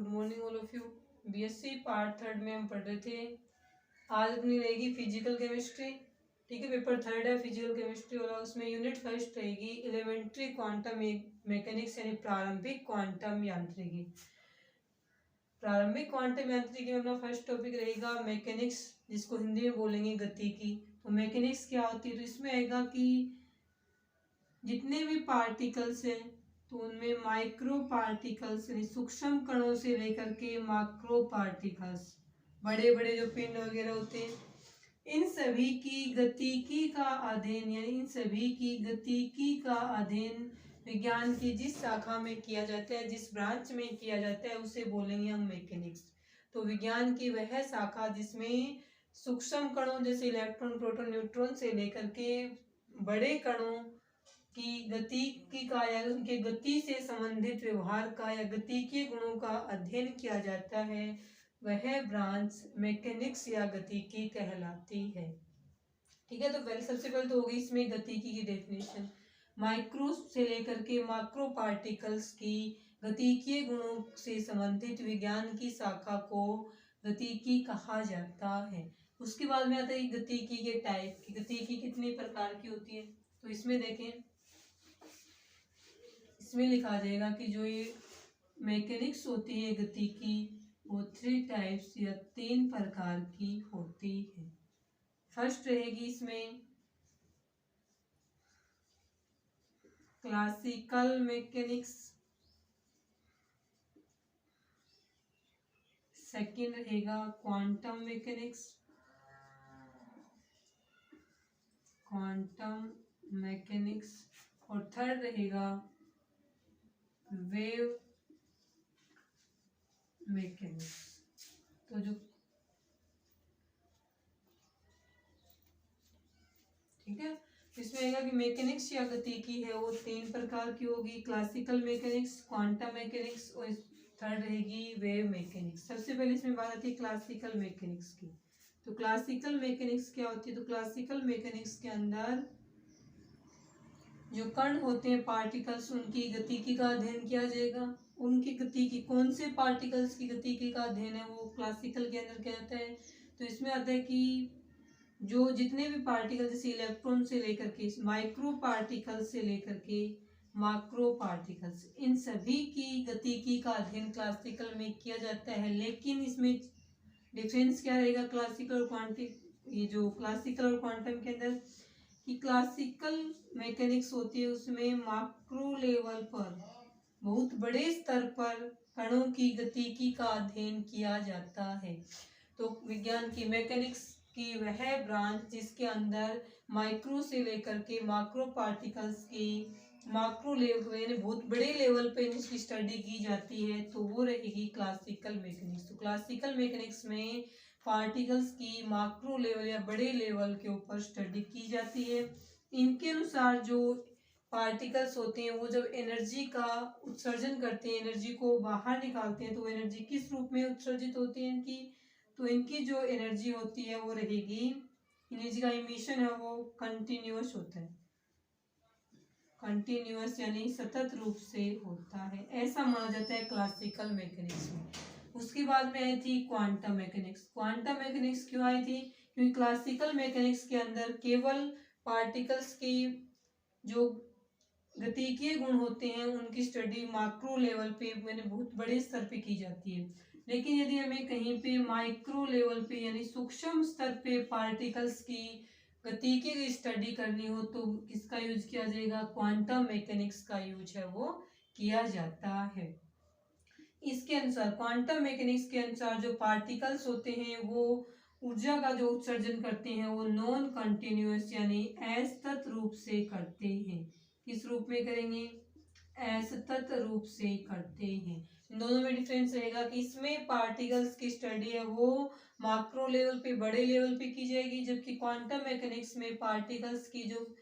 Good morning all of you. BSc part third में हम पढ़ रहे थे। आज अपनी रहेगी फिजिकल केमिस्ट्री। ठीक है, पेपर थर्ड है फिजिकल केमिस्ट्री वाला। उसमें यूनिट फर्स्ट रहेगी एलिमेंट्री क्वांटम मैकेनिक्स यानी प्रारंभिक क्वांटम यांत्रिकी। प्रारंभिक क्वांटम यांत्रिकी में अपना फर्स्ट टॉपिक रहेगा मैकेनिक्स, जिसको हिंदी में बोलेंगे गतिकी। तो मैकेनिक्स क्या होती है, तो इसमें आएगा कि जितने भी पार्टिकल्स हैं तो उनमें माइक्रो पार्टिकल्स यानी सूक्ष्म कणों से लेकर के मैक्रो पार्टिकल्स, बड़े बड़े जो पिंड वगैरह होते हैं, इन सभी की गतिकी का अध्ययन यानी इन सभी की गतिकी का अध्ययन विज्ञान की जिस शाखा में किया जाता है, जिस ब्रांच में किया जाता है, उसे बोलेंगे हम मैकेनिक्स। तो विज्ञान की वह शाखा जिसमें सूक्ष्म कणों जैसे इलेक्ट्रॉन, प्रोटॉन, न्यूट्रॉन से लेकर के बड़े कणों की गतिकी का या उनके गति से संबंधित व्यवहार का या गतिकीय गुणों का अध्ययन किया जाता है, वह ब्रांच मैकेनिक्स या गतिकी कहलाती है। ठीक है, तो पहले सबसे पहले तो होगी इसमें गतिकी की डेफिनेशन। माइक्रो से लेकर के मैक्रो पार्टिकल्स की गतिकीय गुणों से संबंधित विज्ञान की शाखा को गतिकी कहा जाता है। उसके बाद में आता है गतिकी के टाइप की। गतिकी कितने प्रकार की होती है, तो इसमें देखें, इसमें लिखा जाएगा कि जो ये मैकेनिक्स होती है गतिकी, वो 3 टाइप्स या 3 प्रकार की होती है। फर्स्ट रहेगी इसमें क्लासिकल मैकेनिक्स, सेकंड रहेगा क्वांटम मैकेनिक्स, और थर्ड रहेगा वेव मैकेनिक्स। तो जो ठीक है, इसमें आएगा कि मैकेनिक्स या गतिकी है वो 3 प्रकार की होगी, क्लासिकल मैकेनिक्स, क्वांटम मैकेनिक्स और थर्ड रहेगी वेव मैकेनिक्स। सबसे पहले इसमें बात आती है क्लासिकल मैकेनिक्स की। तो क्लासिकल मैकेनिक्स क्या होती है, तो क्लासिकल मैकेनिक्स के अंदर जो कण होते हैं पार्टिकल्स, उनकी गतिकी का अध्ययन किया जाएगा। उनकी गतिकी, कौन से पार्टिकल्स की गतिकी का अध्ययन है वो क्लासिकल के अंदर किया जाता है। तो इसमें आता है कि जो जितने भी पार्टिकल जैसे इलेक्ट्रॉन से लेकर के माइक्रो पार्टिकल से लेकर के मैक्रो पार्टिकल्स, इन सभी की गतिकी का अध्ययन क्लासिकल में किया जाता है। लेकिन इसमें डिफरेंस क्या रहेगा क्लासिकल और क्वांटम, ये जो क्लासिकल और क्वांटम के अंदर, कि क्लासिकल मैकेनिक्स होती है उसमें मैक्रो लेवल पर, बहुत बड़े स्तर पर कणों की गतिकी का अध्ययन किया जाता है। तो विज्ञान की मैकेनिक्स की वह ब्रांच जिसके अंदर माइक्रो से लेकर के मैक्रो पार्टिकल्स की मैक्रो लेवल यानी बहुत बड़े लेवल पे इसकी स्टडी की जाती है, तो वो रहेगी क्लासिकल मैकेनिक्स। तो क्लासिकल मैकेनिक्स में पार्टिकल्स की मैक्रो लेवल या बड़े लेवल के ऊपर स्टडी की जाती है। इनके अनुसार जो पार्टिकल्स होते हैं वो जब एनर्जी का उत्सर्जन करते हैं, एनर्जी को बाहर निकालते हैं, तो एनर्जी किस रूप में उत्सर्जित होती है इनकी, तो इनकी जो एनर्जी होती है वो रहेगी, एनर्जी का इमिशन है वो कंटिन्यूअस होता है, कंटिन्यूअस यानी सतत रूप से होता है, ऐसा माना जाता है क्लासिकल मैकेनिक्स में। उसके बाद में आई थी क्वांटम मैकेनिक्स। क्वांटम मैकेनिक्स क्यों आई थी, क्योंकि क्लासिकल मैकेनिक्स के अंदर केवल पार्टिकल्स की जो गतिकीय गुण होते हैं उनकी स्टडी मैक्रो लेवल पे यानी बहुत बड़े स्तर पे की जाती है। लेकिन यदि हमें कहीं पे माइक्रो लेवल पे यानी सूक्ष्म स्तर पे पार्टिकल्स की गतिकी की स्टडी करनी हो तो किसका यूज किया जाएगा, क्वांटम मैकेनिक्स का यूज है वो किया जाता है। इसके अनुसार क्वांटम मैकेनिक्स के अनुसार जो पार्टिकल्स होते हैं वो ऊर्जा का जो उत्सर्जन करते हैं वो नॉन कंटिन्यूअस यानी असतत रूप से करते हैं। किस रूप में करेंगे, असतत रूप से करते हैं। दोनों में डिफरेंस रहेगा कि इसमें पार्टिकल्स की स्टडी है वो मैक्रो लेवल पे, बड़े लेवल पे की जाएगी, जबकि क्वांटम मैकेनिक्स में पार्टिकल्स की जो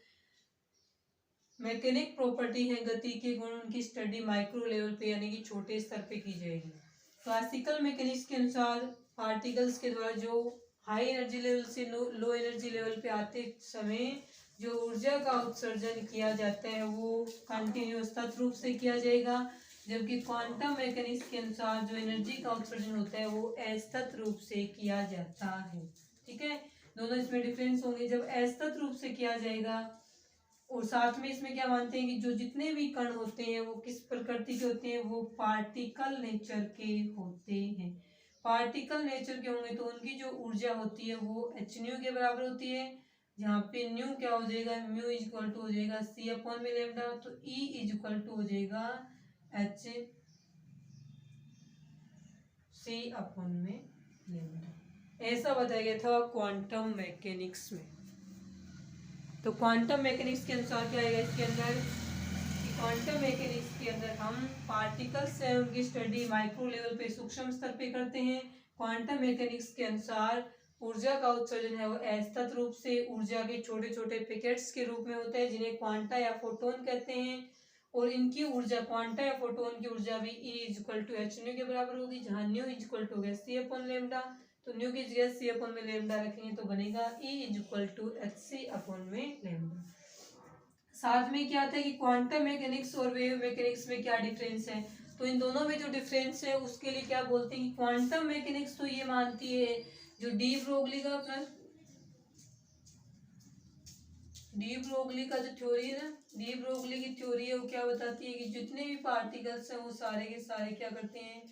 मैकेनिक प्रॉपर्टी है, गति के गुण, उनकी स्टडी माइक्रो लेवल पे यानी कि छोटे स्तर पे की जाएगी। क्लासिकल मैकेनिक्स के अनुसार पार्टिकल्स के द्वारा जो हाई एनर्जी लेवल से लो एनर्जी लेवल पे आते समय जो ऊर्जा का उत्सर्जन किया जाता है वो कंटिन्यूअस रूप से किया जाएगा, जबकि क्वांटम मैकेनिक्स के अनुसार जो एनर्जी का उत्सर्जन होता है वो असतत रूप से किया जाता है। ठीक है, दोनों इसमें डिफरेंस होंगे। जब असतत रूप से किया जाएगा, और साथ में इसमें क्या मानते हैं कि जो जितने भी कण होते हैं वो किस प्रकृति के होते हैं, वो पार्टिकल नेचर के होते हैं। पार्टिकल नेचर के होंगे तो उनकी जो ऊर्जा होती है वो एच न्यू के बराबर होती है, जहाँ पे न्यू क्या हो जाएगा, म्यू इज इक्वल टू हो जाएगा सी अपॉन में लेमडा, तो ई इज इक्वल टू हो जाएगा एच सी अपॉन में लेमडा। ऐसा बताया गया था क्वांटम मैकेनिक्स में। तो क्वांटम मैकेनिक्स के अनुसार क्या आएगा इसके अंदर, क्वांटम मैकेनिक्स के अंदर हम पार्टिकल्स से उनकी स्टडी माइक्रो लेवल पे, सूक्ष्म स्तर पे करते हैं। क्वांटम मैकेनिक्स के अनुसार ऊर्जा का उत्सर्जन है वो असतत रूप से ऊर्जा के छोटे छोटे पैकेट्स के रूप में होता है, जिन्हें क्वांटा या फोटोन कहते हैं। और इनकी ऊर्जा, क्वांटा या फोटोन की ऊर्जा भी E is equal to H nu के बराबर होगी, जहाँ न्यू इज इक्वल टू होगा सी अपॉन लेमडा। तो न्यू की जगह सी अपॉन में लेमडा रखेंगे तो बनेगा E is equal to H C upon में लेमडा। साथ में क्या आता है कि क्वांटम मैकेनिक्स और वेव मैकेनिक्स में क्या डिफरेंस है, तो इन दोनों में जो डिफरेंस है उसके लिए क्या बोलते हैं कि क्वांटम मैकेनिक्स तो ये मानती है, जो डी ब्रोगली का अपना डी ब्रोगली का जो थ्योरी है ना, डी ब्रोगली की थ्योरी है वो क्या बताती है कि जितने भी पार्टिकल्स हैं वो सारे के सारे क्या करते हैं,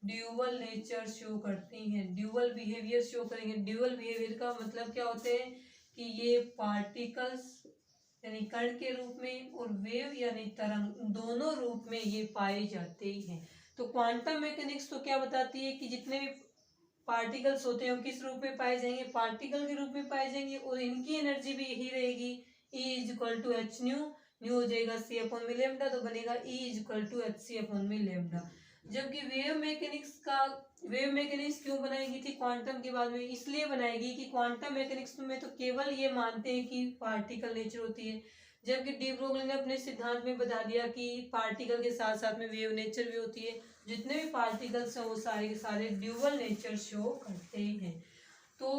ड्यूअल नेचर शो करती हैं, ड्यूअल बिहेवियर शो करेंगे। ड्यूअल बिहेवियर का मतलब क्या होते हैं कि ये पार्टिकल्स यानी कण के रूप में और वेव यानी तरंग दोनों रूप में ये पाए जाते हैं। तो क्वांटम मैकेनिक्स तो क्या बताती है कि जितने भी पार्टिकल्स होते हैं वो किस रूप में पाए जाएंगे, पार्टिकल के रूप में पाए जाएंगे, और इनकी एनर्जी भी यही रहेगी, E is equal to H nu, nu हो जाएगा सी अपॉन में लेमडा, तो बनेगा E is equal to H C upon में लेमडा। जबकि वेव मैकेनिक्स क्यों बनाई गई थी क्वांटम के बाद में, इसलिए बनाएगी कि क्वांटम मैकेनिक्स में तो केवल ये मानते हैं कि पार्टिकल नेचर होती है, जबकि डी ब्रोगली ने अपने सिद्धांत में बता दिया कि पार्टिकल के साथ साथ में वेव नेचर भी होती है। जितने भी पार्टिकल्स हैं वो सारे के सारे ड्यूअल नेचर शो करते हैं। तो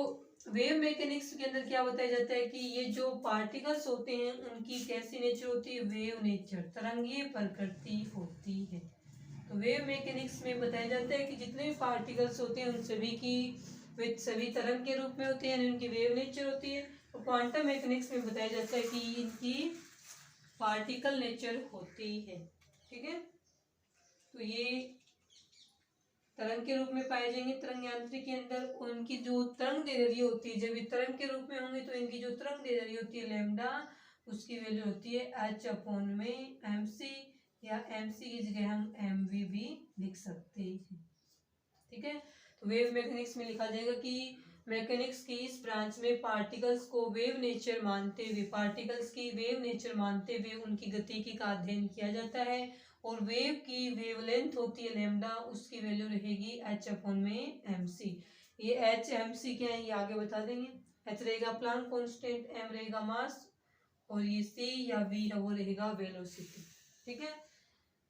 वेव मैकेनिक्स के अंदर क्या बताया जाता है कि ये जो पार्टिकल्स होते हैं उनकी कैसी नेचर होती है, वेव नेचर, तरंगीय प्रकृति होती है। तो वेव मैकेनिक्स में बताया जाता है कि जितने भी पार्टिकल्स होते हैं उन सभी की वे सभी तरंग के रूप में होते हैं, उनकी वेव नेचर होती है। तो क्वांटम मैकेनिक्स में बताया जाता है कि इनकी पार्टिकल नेचर होती है। ठीक है, तो ये तरंग के रूप में पाए जाएंगे तरंग यांत्रिकी के अंदर। उनकी जो तरंग दैर्ध्य होती है, जब ये तरंग के रूप में होंगे तो इनकी जो तरंग दैर्ध्य होती है लैम्डा, उसकी वैल्यू होती है एच अपॉन में एम सी, या एम सी की जगह हम एम वी भी लिख सकते हैं। ठीक है, तो वेव मैकेनिक्स में लिखा जाएगा कि मैकेनिक्स की इस ब्रांच में पार्टिकल्स को वेव नेचर मानते हुए, पार्टिकल्स की वेव नेचर मानते हुए उनकी गतिकी का अध्ययन किया जाता है, और वेव की वेवलेंथ होती है लैम्डा, उसकी वैल्यू रहेगी एच अपॉन में एम सी। ये एच एम सी क्या है ये आगे बता देंगे। एच रहेगा प्लांक कांस्टेंट, एम रहेगा मास, और ये सी या वी है वो रहेगा वेलोसिटी। ठीक है,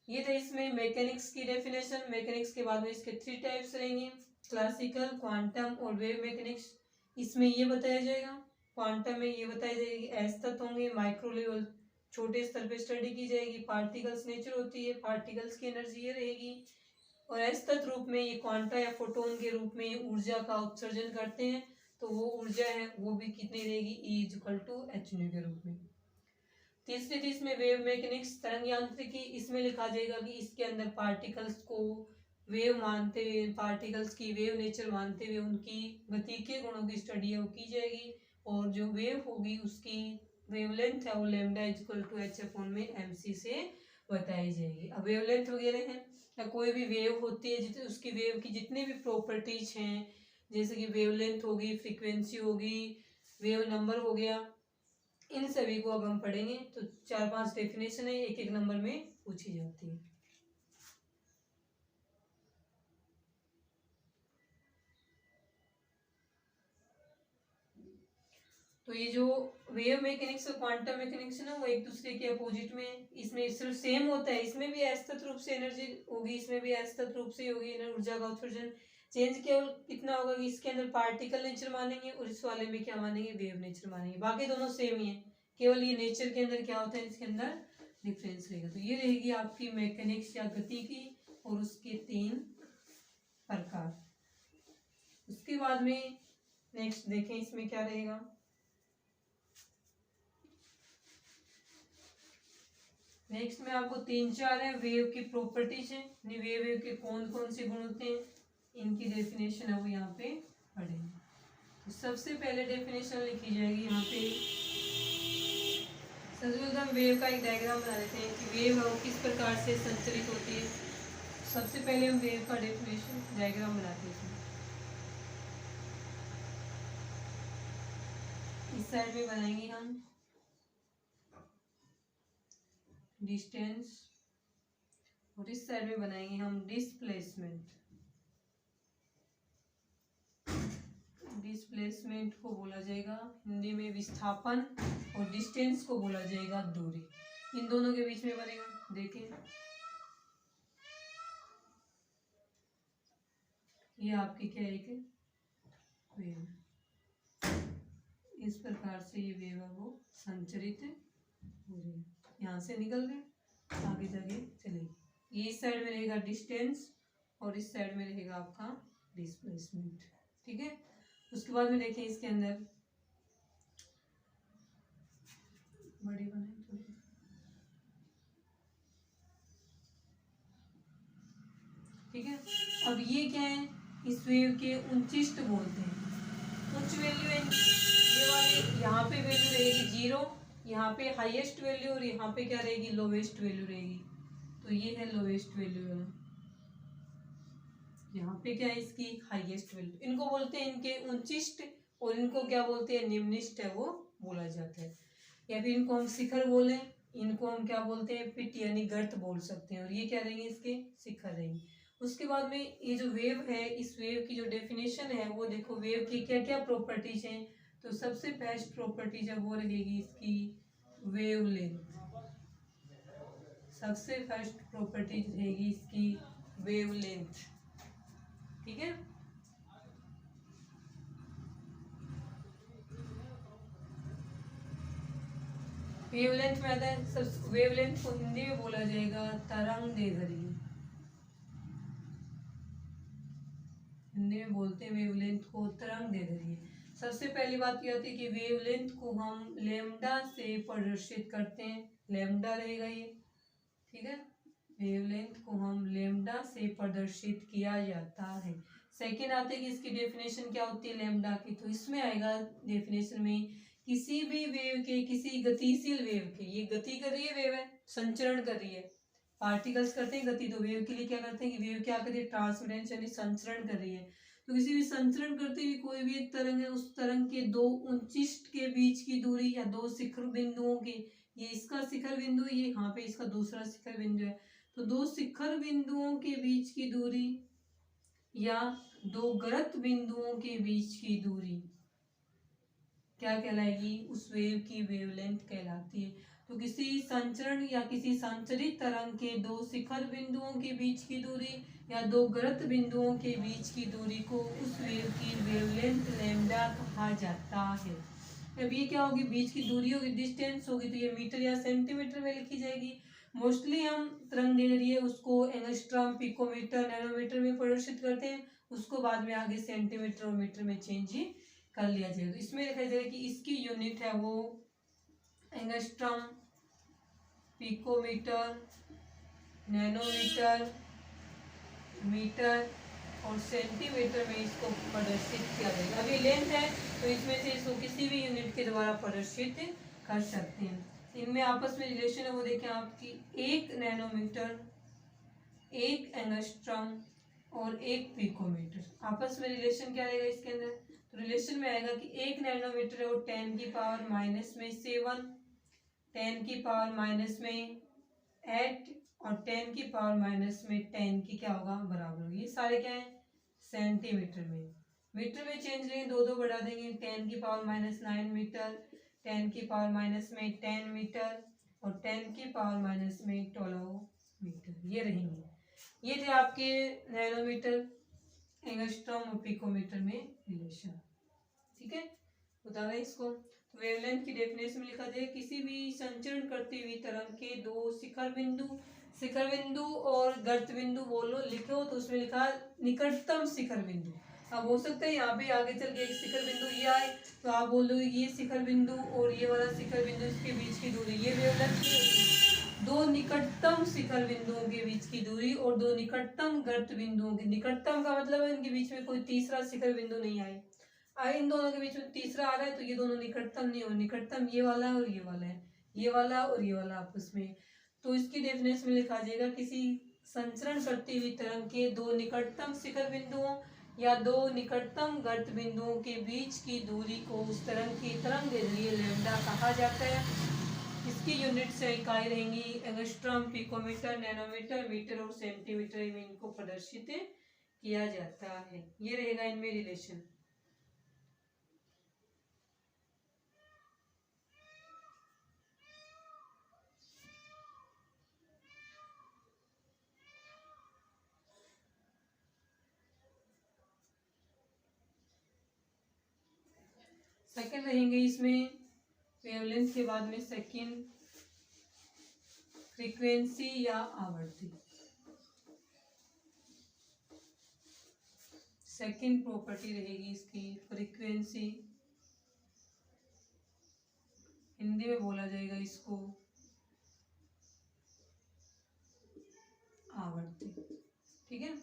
ये था इसमें मैकेनिक्स की डेफिनेशन। मैकेनिक्स के बाद में इसके 3 टाइप्स रहेंगे, क्लासिकल, क्वांटम और वेव मैकेनिक्स। इसमें ये बताया जाएगा, क्वांटम में ये बताया जाएगा कि असतत होंगे, माइक्रो लेवल छोटे स्तर पे स्टडी की जाएगी, पार्टिकल्स नेचर होती है, पार्टिकल्स की एनर्जी ये रहेगी, और असतत रूप में ये क्वांटा या फोटोन के रूप में ऊर्जा का उत्सर्जन करते हैं, तो वो ऊर्जा है वो भी कितनी रहेगी, E is equal to H nu के रूप में। तीसरी चीज में वेव मैकेनिक्स, तरंग यांत्रिकी। इसमें लिखा जाएगा कि इसके अंदर पार्टिकल्स को वेव मानते हुए, पार्टिकल्स की वेव नेचर मानते हुए उनकी गतिकीय गुणों की स्टडी है वो की जाएगी, और जो वेव होगी उसकी वेवलेंथ है वो lambda is equal to H upon में एम सी से बताई जाएगी। अब वेवलेंथ वगैरह है या कोई भी वेव होती है जितने उसकी वेव की जितनी भी प्रॉपर्टीज हैं, जैसे कि वेवलेंथ होगी, फ्रीक्वेंसी होगी, वेव नंबर हो गया, इन सभी को अब हम पढ़ेंगे। तो 4-5 डेफिनेशन है, एक एक नंबर में पूछी जाती है। तो ये जो वेव मैकेनिक्स और क्वांटम मैकेनिक्स है ना वो एक दूसरे के अपोजिट में, इसमें सिर्फ सेम होता है, इसमें भी असतत रूप से एनर्जी होगी, इसमें भी असतत रूप से होगी ऊर्जा का उत्सर्जन। चेंज केवल कितना होगा कि इसके अंदर पार्टिकल नेचर मानेंगे और इस वाले में क्या मानेंगे, वेव नेचर मानेंगे। बाकी दोनों सेम ही है, केवल ये नेचर के अंदर क्या होता है, इसके अंदर डिफरेंस रहेगा। तो ये रहेगी आपकी मैकेनिक्स या गति की और उसके 3 प्रकार। उसके बाद में नेक्स्ट देखें इसमें क्या रहेगा। नेक्स्ट में आपको 3-4 है वेव की प्रॉपर्टीज है, वेव के कौन कौन से गुण होते हैं, इनकी डेफिनेशन है वो यहाँ पे पढ़ेंगे। तो सबसे पहले डेफिनेशन लिखी जाएगी यहाँ पे। सबसे पहले हम वेव का एक डायग्राम बना लेते हैं कि वेव है वो किस प्रकार से संचरित होती है। सबसे पहले हम वेव का डेफिनेशन डायग्राम बनाते हैं। इस साइड में बनाएंगे हम डिस्टेंस और इस साइड में बनाएंगे हम डिस्प्लेसमेंट। डिस्प्लेसमेंट को बोला जाएगा हिंदी में विस्थापन और डिस्टेंस को बोला जाएगा दूरी। इन दोनों के बीच में बनेगा। देखिए ये आपकी क्या है कि वेव, इस प्रकार से ये वेव है वो संचरित हो रही है, यहाँ से निकल रहे आगे जाके चलेगी। ये इस साइड में रहेगा डिस्टेंस और इस साइड में रहेगा आपका डिस्प्लेसमेंट। ठीक है। उसके बाद में देखें इसके अंदर बड़ी बनाए थोड़ी। ठीक है। अब ये क्या है, इस वेव के उच्चिष्ट बोलते हैं। उच्च वैल्यू है ये वाली, यहाँ पे वैल्यू रहेगी 0, यहाँ पे हाईएस्ट वैल्यू और यहाँ पे क्या रहेगी लोवेस्ट वैल्यू रहेगी। तो ये है लोवेस्ट वैल्यू है, यहाँ पे क्या है इसकी हाईएस्ट वैल्यू। इनको बोलते हैं इनके उच्चिष्ट और इनको क्या बोलते हैं निम्निष्ट है वो बोला जाता है। या फिर इनको हम शिखर बोले, इनको हम क्या बोलते हैं पिट यानी गर्त बोल सकते हैं। और ये क्या रहेंगे इसके शिखर रहेंगे। उसके बाद में ये जो वेव है, इस वेव की जो डेफिनेशन है वो देखो वेव की क्या क्या प्रॉपर्टीज हैं। तो सबसे बेस्ट प्रॉपर्टीज है वो रहेगी इसकी वेवलेंथ। सबसे फर्स्ट प्रॉपर्टीज रहेगी इसकी वेवलेंथ। ठीक है। वेवलेंथ में आता है सब। वेवलेंथ को हिंदी में बोला जाएगा तरंग दैर्घ्य। हिंदी में बोलते हैं वेवलेंथ को तरंग दैर्घ्य। सबसे पहली बात क्या होती है कि वेवलेंथ को हम लैम्डा से प्रदर्शित करते हैं। लैम्डा रहेगा ये। ठीक है। वेवलेंथ को हम लैम्डा से प्रदर्शित किया जाता है। सेकेंड आते हैं कि इसकी डेफिनेशन क्या होती है लैम्डा की। तो इसमें आएगा डेफिनेशन में किसी भी वेव के, किसी गतिशील वेव के, ये गति कर रही है वेव है, संचरण कर रही है, पार्टिकल्स करते हैं गति, तो वेव के लिए क्या करते हैं कि वेव क्या कर रही है ट्रांसमिटेंस यानी संचरण कर रही है। तो किसी भी संचरण करते हुए कोई भी एक तरंग है, उस तरंग के दो उच्चिष्ट के बीच की दूरी या दो शिखर बिंदुओं की, ये इसका शिखर बिंदु, ये यहाँ पे इसका दूसरा शिखर बिंदु है, तो दो शिखर बिंदुओं के बीच की दूरी या दो गलत बिंदुओं के बीच की दूरी क्या कहलाएगी, उस वेव की वेवलेंथ कहलाती है। तो किसी संचरण या किसी संचरित तरंग के दो शिखर बिंदुओं के बीच की दूरी या दो गलत बिंदुओं के बीच की दूरी को उस वेव की वेवलेंथ लैम्डा कहा जाता है। अब ये क्या होगी, बीच की दूरी होगी, डिस्टेंस होगी, तो ये मीटर या सेंटीमीटर में लिखी जाएगी। मोस्टली हम तरंग दैर्घ्य उसको एंगस्ट्रॉम, पिकोमीटर, नैनोमीटर में प्रदर्शित करते हैं, उसको बाद में आगे सेंटीमीटर और मीटर में चेंज कर लिया जाएगा। तो इसमें देखा जाएगा कि इसकी यूनिट है वो एंगस्ट्रॉम, पिकोमीटर, नैनोमीटर, मीटर और सेंटीमीटर में इसको प्रदर्शित किया जाएगा। अभी लेंथ है तो इसमें से इसको किसी भी यूनिट के द्वारा प्रदर्शित कर सकते हैं। इनमें आपस में रिलेशन है वो देखें आपकी 1 नैनोमीटर, 1 एंगस्ट्रॉम और 1 पिकोमीटर। आपस में रिलेशन क्या रहेगा इसके अंदर, तो रिलेशन में आएगा कि 1 नैनोमीटर है वो 10 की पावर माइनस में 7, 10 की पावर माइनस में 8 और 10 की पावर माइनस में 10 की क्या होगा बराबर होगी। ये सारे क्या है सेंटीमीटर में। मीटर में चेंज लेंगे, दो दो बढ़ा देंगे, 10 की पावर माइनस 9 मीटर, 10 की पावर माइनस में 10 मीटर और 10 की पावर माइनस में 12 मीटर। ये रहेंगे, ये थे आपके नैनोमीटर, एंगस्ट्रॉम और पिकोमीटर में रिलेशन। ठीक है, बता रहे इसको। वेवलेंथ की डेफिनेशन में लिखा जाए किसी भी संचरण करती हुई तरंग के दो शिखर बिंदु और गर्त बिंदु बोलो लिखो तो उसमें लिखा निकटतम शिखर बिंदु। अब हो सकता है यहाँ पे आगे चल के एक शिखर बिंदु ये आए तो आप बोलो ये शिखर बिंदु और ये वाला शिखर बिंदु इसके बीच की दूरी ये वेवलेंथ की होगी। दो निकटतम शिखर बिंदुओं के बीच की दूरी और दो निकटतम गर्त बिंदुओं की, निकटतम का मतलब है इनके बीच में कोई तीसरा शिखर बिंदु नहीं आए। इन दोनों के बीच में तीसरा आ रहा है तो ये दोनों निकटतम नहीं हो, निकटतम ये वाला है और ये वाला है, ये वाला और ये वाला आपस में। तो इसकी डेफिनेशन में लिखा जाएगा किसी संचरण करती हुई तरंग के दो निकटतम शिखर बिंदुओं या दो निकटतम गर्त बिंदुओं के बीच की दूरी को उस तरंग की तरंग दैर्ध्य लैम्डा कहा जाता है। इसकी यूनिट से इकाई रहेंगी एंगस्ट्रॉम, पिकोमीटर, नैनोमीटर, मीटर और सेंटीमीटर में इनको प्रदर्शित किया जाता है। ये रहेगा इनमें रिलेशन। सेकंड रहेंगे इसमें वेवलेंथ के बाद में सेकंड फ्रीक्वेंसी या आवर्ती। सेकंड प्रॉपर्टी रहेगी इसकी फ्रीक्वेंसी, हिंदी में बोला जाएगा इसको आवर्ती। ठीक है,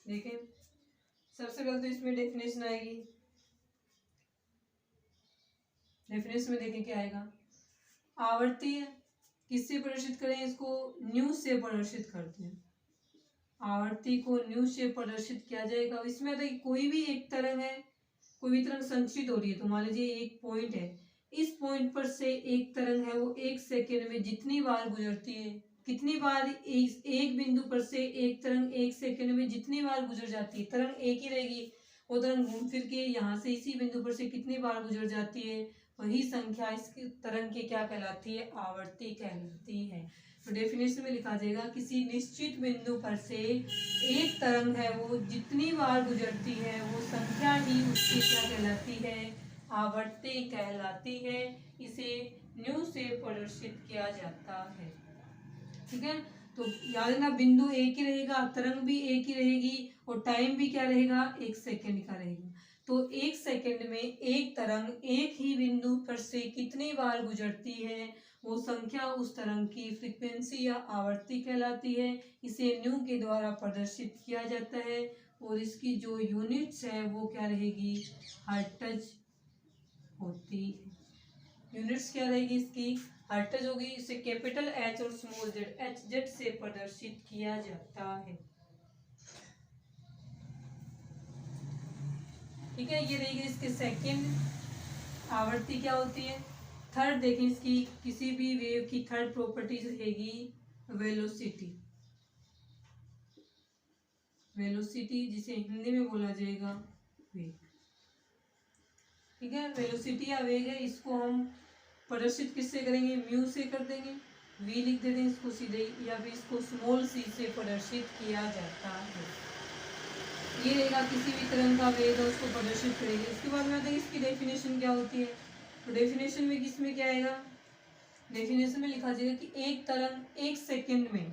देखें सबसे पहले तो इसमें डेफिनेशन आएगी। डेफिनेशन में देखें क्या आएगा। आवर्ती किससे प्रदर्शित करें, इसको न्यू से प्रदर्शित करते हैं। आवर्ती को न्यू से प्रदर्शित किया जाएगा। इसमें आता है कोई भी एक तरंग है, कोई भी तरंग संचित हो रही है तो मान लीजिए एक पॉइंट है, इस पॉइंट पर से एक तरंग है वो एक सेकेंड में जितनी बार गुजरती है, कितनी बार एक बिंदु पर से एक तरंग एक सेकेंड में जितनी बार गुजर जाती है, तरंग एक ही रहेगी, वो तरंग घूम फिर के यहाँ से इसी बिंदु पर से कितनी बार गुजर जाती है, वही संख्या इसकी तरंग की क्या कहलाती है, आवर्ती कहलाती है। तो डेफिनेशन में लिखा जाएगा किसी निश्चित बिंदु पर से एक तरंग है वो जितनी बार गुजरती है वो संख्या ही उसकी क्या कहलाती है, आवर्ती कहलाती है। इसे न्यू से प्रदर्शित किया जाता है। ठीक है, तो याद रखना बिंदु एक ही रहेगा, तरंग भी एक ही रहेगी और टाइम भी क्या रहेगा, एक सेकेंड का रहेगा। तो एक सेकेंड में एक तरंग एक ही बिंदु पर से कितनी बार गुजरती है वो संख्या उस तरंग की फ्रीक्वेंसी या आवर्ती कहलाती है। इसे न्यू के द्वारा प्रदर्शित किया जाता है और इसकी जो यूनिट्स है वो क्या रहेगी, हर्ट्ज होती है। यूनिट्स क्या रहेगी इसकी, हर्ट्ज होगी। इसे कैपिटल एच और स्मॉल जेड, एच जेड से प्रदर्शित किया जाता है। ठीक है, ये रहेगी इसके सेकंड आवर्ती क्या होती है। थर्ड देखें इसकी किसी भी वेव की थर्ड प्रॉपर्टी रहेगी वेलोसिटी। वेलोसिटी जिसे हिंदी में बोला जाएगा वेग। ठीक है, वेलोसिटी या वेग है, इसको हम प्रदर्शित किससे करेंगे, म्यू से कर देंगे, वी लिख देते हैं इसको सीधे, या फिर इसको स्मॉल सी से प्रदर्शित किया जाता है। ये रहेगा किसी भी तरंग का वेग है उसको प्रदर्शित करेंगे। उसके बाद में आता है इसकी डेफिनेशन क्या होती है। तो डेफिनेशन में किसमें क्या आएगा, डेफिनेशन में लिखा जाएगा कि एक तरंग एक सेकंड में,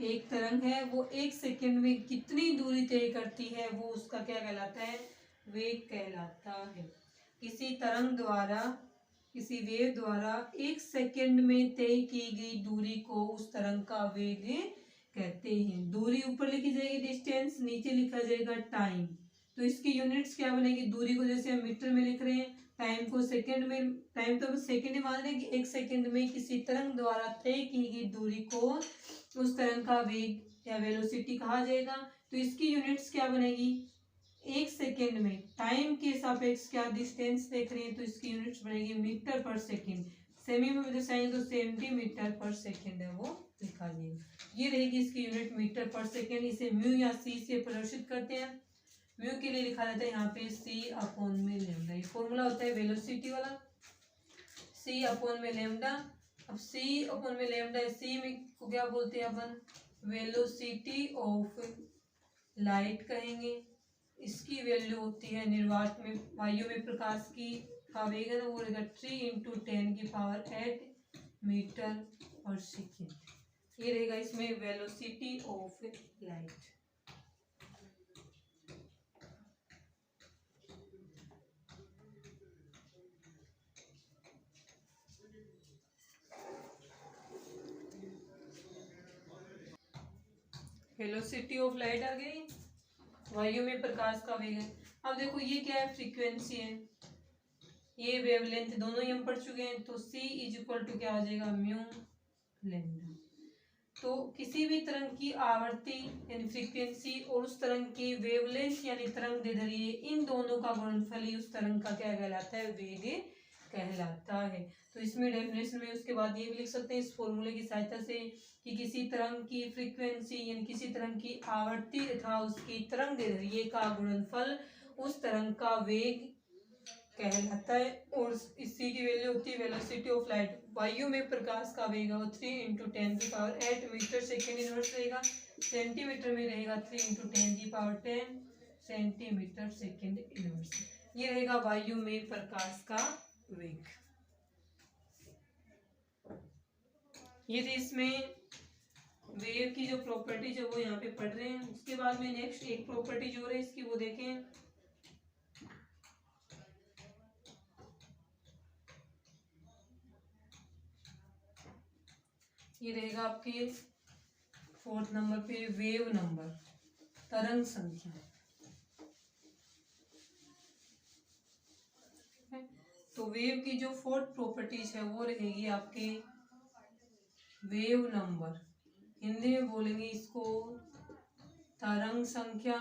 एक तरंग है वो एक सेकंड में कितनी दूरी तय करती है वो उसका क्या कहलाता है, वेग कहलाता है। किसी तरंग द्वारा, किसी वेव द्वारा एक सेकंड में तय की गई दूरी को उस तरंग का वेग कहते हैं। दूरी ऊपर लिखी जाएगी डिस्टेंस, नीचे लिखा जाएगा टाइम। तो इसकी यूनिट्स क्या बनेगी, दूरी को जैसे हम मीटर में लिख रहे हैं, टाइम को सेकंड में, टाइम तो हम सेकंड में मान रहे हैं कि एक सेकंड में किसी तरंग द्वारा तय की गई दूरी को उस तरंग का वेग या वेलोसिटी कहा जाएगा। तो इसकी यूनिट्स क्या बनेगी, एक सेकेंड में टाइम के सापेक्ष क्या डिस्टेंस देख रहे हैं तो इसकी यूनिट्स बनेगी मीटर पर सेकेंड। सेमी में दर्शाएंगे तो सेंटीमीटर पर सेकेंड है वो लिखा जाएगा। ये रहेगी इसकी यूनिट मीटर पर सेकेंड। इसे म्यू या सी से प्रदर्शित करते हैं। म्यू के लिए लिखा जाता है यहाँ पे सी अपॉन में लैम्डा। ये फॉर्मूला होता है वेलोसिटी वाला, सी अपॉन में लैम्डा। अब सी अपॉन में लैम्डा, सी में को क्या बोलते हैं अपन, वेलोसिटी ऑफ लाइट कहेंगे। इसकी वैल्यू होती है निर्वात में वायु में प्रकाश की का वेग है ना, वो रहेगा 3 × 10⁸ मीटर पर सेकेंड। ये रहेगा इसमें velocity of light. Velocity of light आ गई, वायु में प्रकाश का वेग है। अब देखो ये क्या है, फ्रीक्वेंसी है, ये वेवलेंथ, दोनों ही हम पढ़ चुके हैं। तो C = क्या हो जाएगा, म्यू लैम्डा। तो किसी भी तरंग की आवर्ती यानी फ्रीक्वेंसी और उस तरंग की वेवलेंथ यानी तरंग दैर्ध्य, इन दोनों का गुणनफल ही उस तरंग का क्या कहलाता है, वेग कहलाता है। तो इसमें डेफिनेशन में उसके बाद ये भी लिख सकते हैं इस फॉर्मूले की सहायता से कि किसी तरंग की फ्रीक्वेंसी यानी किसी तरंग की आवर्ती तथा उसकी तरंग दैर्ध्य का गुणनफल उस तरंग का वेग कहलाता है। और इसी की वैल्यू होती है वेलोसिटी ऑफ लाइट। वायु में प्रकाश का वेग है 3 × 10⁸ मीटर सेकेंड इनवर्स रहेगा, सेंटीमीटर में रहेगा 3 × 10⁻10 सेंटीमीटर सेकेंड इनवर्स। ये रहेगा वायु में प्रकाश का वेग। ये थे इसमें वेव की जो प्रॉपर्टीज है वो यहाँ पे पढ़ रहे हैं। उसके बाद में नेक्स्ट एक प्रॉपर्टी जो है इसकी वो देखें। ये रहेगा आपके 4th नंबर पे वेव नंबर, तरंग संख्या। तो वेव की जो 4th प्रॉपर्टीज है वो रहेगी आपके वेव नंबर, हिंदी में बोलेंगे इसको तरंग संख्या।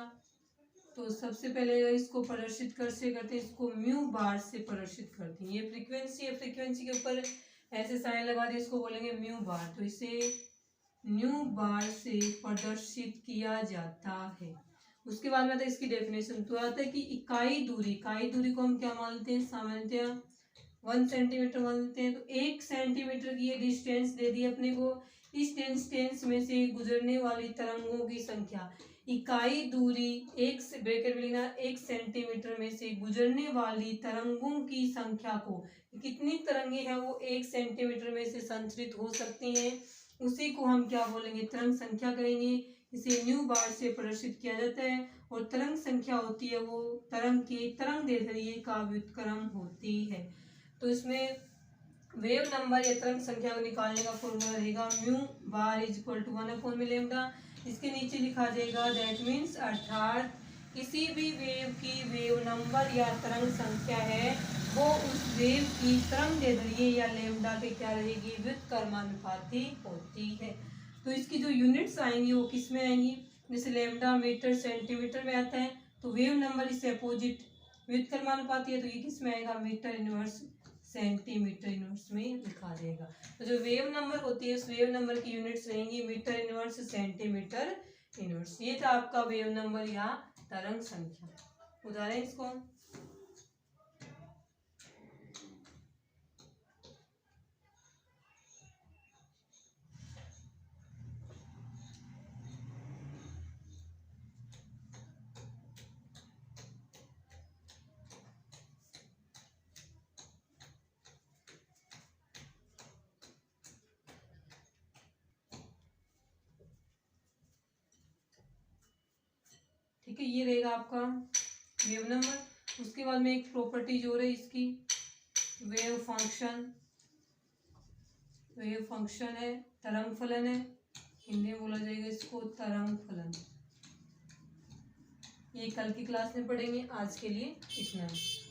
तो सबसे पहले इसको प्रदर्शित करते हैं इसको म्यू बार से प्रदर्शित करते हैं। ये फ्रीक्वेंसी है, फ्रीक्वेंसी के ऊपर ऐसे साइन लगा दे, इसको बोलेंगे म्यू बार। तो इसे म्यू बार से प्रदर्शित किया जाता है। उसके बाद में इसकी डेफिनेशन तो आता है कि इकाई दूरी को हम क्या मानते हैं, सामान्यतः 1 सेंटीमीटर मानते हैं। तो 1 सेंटीमीटर की ये डिस्टेंस दे दी अपने को, इस डिस्टेंस में से गुजरने वाली तरंगों की संख्या, इकाई दूरी 1 से ब्रैकेट में लिखना, 1 सेंटीमीटर में से गुजरने वाली तरंगों की संख्या को, कितनी तरंगे हैं वो 1 सेंटीमीटर में से संचरित हो सकती हैं, उसी को हम क्या बोलेंगे, तरंग संख्या कहेंगे। इसे न्यू बार से प्रदर्शित किया जाता है। और तरंग संख्या होती है वो तरंग की तरंग दैर्ध्य का व्युत्क्रम होती है। तो इसमें वेव नंबर या तरंग संख्या को निकालने का फॉर्मूला रहेगा म्यू बार = 1/λ। इसके नीचे लिखा जाएगा दैट मीन्स, अर्थात किसी भी वेव की वेव नंबर या तरंग संख्या है वो उस वेव की तरंग दैर्ध्य या लैम्डा के क्या रहेगी, व्युत्क्रमानुपाती होती है। तो इसकी जो यूनिट्स आएंगी वो किस में आएंगी, जैसे लैम्डा मीटर सेंटीमीटर में आता है, तो वेव नंबर इससे अपोजिट व्युत्क्रमानुपाती है, तो ये किस में आएगा, मीटर इनवर्स सेंटीमीटर इनवर्स में लिखा जाएगा। तो जो वेव नंबर होती है उस वेव नंबर की यूनिट्स रहेंगी मीटर इनवर्स सेंटीमीटर इनवर्स। ये था आपका वेव नंबर या तरंग संख्या। उदाहरण इसको ठीक है, ये रहेगा आपका वेव नंबर। उसके बाद में एक प्रॉपर्टी जो है इसकी वेव फंक्शन है, तरंग फलन है, हिंदी में बोला जाएगा इसको तरंग फलन। ये कल की क्लास में पढ़ेंगे, आज के लिए इतना है।